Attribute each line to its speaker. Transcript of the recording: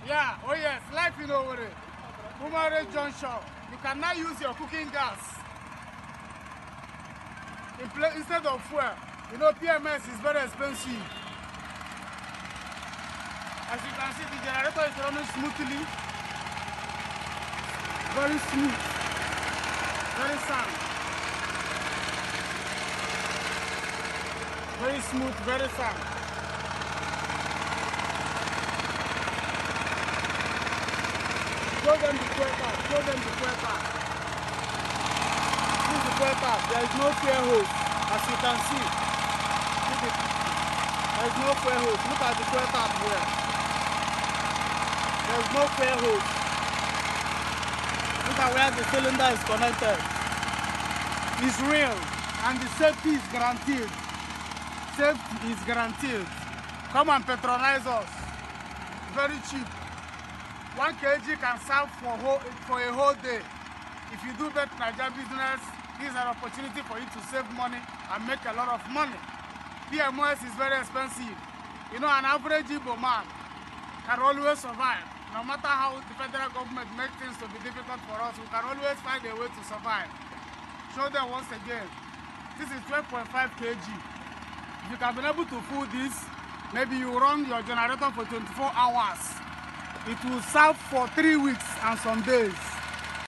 Speaker 1: Yeah, oh yes, life in Owerri. Umare Junction. You cannot use your cooking gas. Instead of fuel, you know PMS is very expensive. As you can see, the generator is running smoothly. Very smooth. Very sound. Very smooth, very sound. Show them the fuel tap. Show them the fuel tap. This is the fuel tap. There is no fuel hose, as you can see. There is no fuel hose. Look at the fuel tap here. There is no fuel hose. Look at where the cylinder is connected. It's real, and the safety is guaranteed. Safety is guaranteed. Come and patronize us. Very cheap. 1 kg can serve for a whole day. If you do Bet Naija business, this is an opportunity for you to save money and make a lot of money. PMOS is very expensive. You know, an average Igbo man can always survive. No matter how the federal government makes things to be difficult for us, we can always find a way to survive. Show them once again. This is 12.5 kg. If you can be able to fool this, maybe you run your generator for 24 hours. It will serve for 3 weeks and some days.